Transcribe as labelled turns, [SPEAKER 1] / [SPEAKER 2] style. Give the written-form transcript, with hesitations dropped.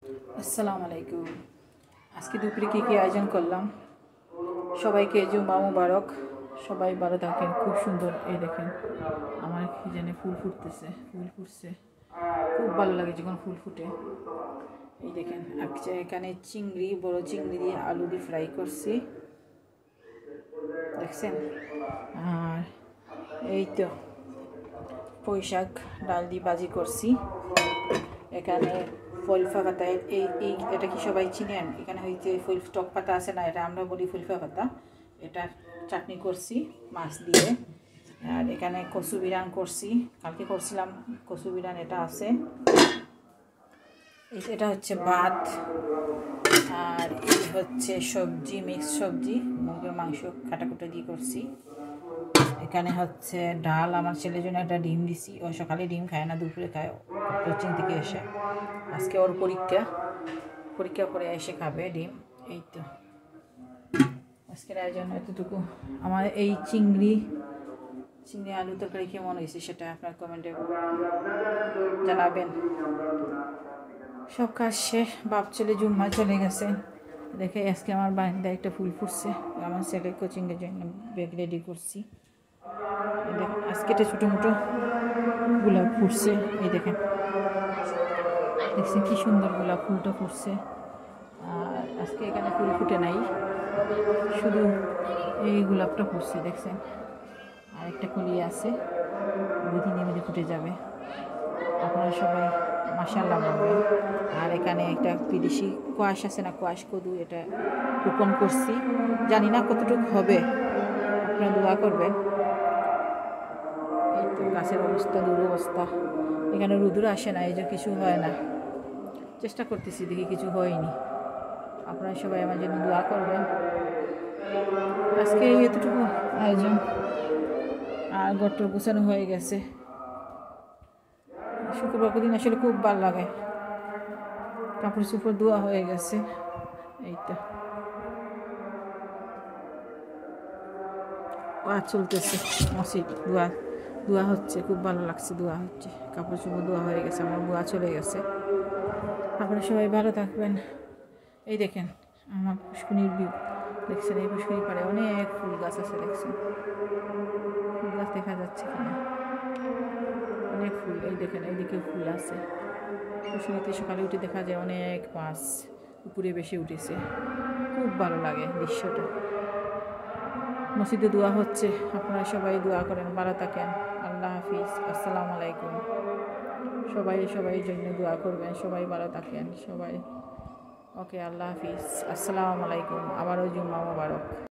[SPEAKER 1] আসসালামু আলাইকুম। আজকে দুপুরে কী আয়োজন করলাম, সবাইকে জুমা মুবারক। সবাই ভালো থাকেন। খুব সুন্দর, এই দেখেন আমার কি জানে ফুল ফুটতেছে, ফুল ফুটছে, খুব ভালো লাগে যখন ফুল ফুটে। এই দেখেন আচ্ছা, এখানে চিংড়ি, বড় চিংড়ি দিয়ে আলু দিয়ে ফ্রাই করছি, দেখছেন। আর এই তো পুঁই শাক ডাল দিয়ে ভাজি করছি। এখানে ফুলফা পাতা, এটা কি সবাই চিনেন? এখানে হইতে ফুল টক পাতা আছে না, এটা আমরা বলি ফুলফা পাতা। এটা চাটনি করছি মাছ দিয়ে। আর এখানে কচু বিরান করছি, কালকে করছিলাম কচু বিরান, এটা আছে। এটা হচ্ছে ভাত। আর এই হচ্ছে সবজি, মিক্স সবজি, মুরগির মাংস কাটাকুটা দিয়ে করছি। এখানে হচ্ছে ডাল, আমার ছেলের জন্য একটা ডিম দিছি। ও সকালে ডিম খায় না, দুপুরে খায় কোচিং থেকে এসে। আজকে ওর পরীক্ষা করে এসে খাবে ডিম। এই তো আজকের আয়োজন এতটুকু। আমার এই চিংড়ি আলু তরকারি কেমন হয়েছে সেটা আপনার কমেন্টে জানাবেন। সব কাজ শেষ, বাপ ছেলে জুম্মা চলে গেছে। দেখে আজকে আমার বারান্দায় একটা ফুল ফুটছে, আমার ছেলে কোচিংয়ের জন্য ব্যাগ রেডি করছি। দেখেন আজকে একটা ছোটো মোটো গোলাপ ফুটছে, এই দেখেন, দেখছেন কি সুন্দর গোলাপ ফুলটা ফুটছে। আর আজকে এখানে ফুল ফুটে নাই, শুধু এই গোলাপটা ফুটছে, দেখছেন। আর একটা কলি আছে, 2-3 মিনিটে ফুটে যাবে। আপনারা সবাই মাশাআল্লাহ বলবেন। আর এখানে একটা বিদেশি কোয়াশ আছে না, কোয়াশ কদু, এটা রোপণ করছি, জানি না কতটুকু হবে, আপনারা দোয়া করবেন। এই তো গাছের অবস্থা, দুরবস্থা। এখানে রুদ্র আসে না, এই যে কিছু হয় না। চেষ্টা করতেছি, দেখি কিছু হয়নি। আপনারা সবাই আমার জন্য দোয়া করবেন। আজকে এতটুকু আয়োজন। আর ঘরটা গোছানো হয়ে গেছে। শুক্রবার দিন আসলে খুব ভালো লাগে। কাপড় চোপড় ধোয়া হয়ে গেছে। এই তো চলতেছে, মসজিদ ধোয়া হচ্ছে, খুব ভালো লাগছে, ধোয়া হচ্ছে, কাপড় চোপড় ধোয়া হয়ে গেছে, আমার ধোয়া চলে গেছে। আপনারা সবাই ভালো থাকবেন। এই দেখেন আমার পুষ্করিণীর ভিউ, দেখছেন? এই পুষ্করিণীর পাড়ে অনেক ফুল গাছ আছে, দেখছেন? ফুল গাছ দেখা যাচ্ছে কিনা, অনেক ফুল। এই দেখেন এইদিকে ফুল আছে। পুষ্করিণীতে সকালে উঠে দেখা যায় অনেক মাছ উপরে বেশি উঠেছে, খুব ভালো লাগে দৃশ্যটা। মসজিদে দোয়া হচ্ছে, আপনারা সবাই দোয়া করেন, ভালো থাকেন। আল্লাহ হাফিজ, আসসালামু আলাইকুম। সবাই জন্য দোয়া করবেন, সবাই ভালো থাকেন, সবাই। ওকে, আল্লাহ হাফিজ, আসসালামু আলাইকুম। আবারও জুম্মা মুবারক।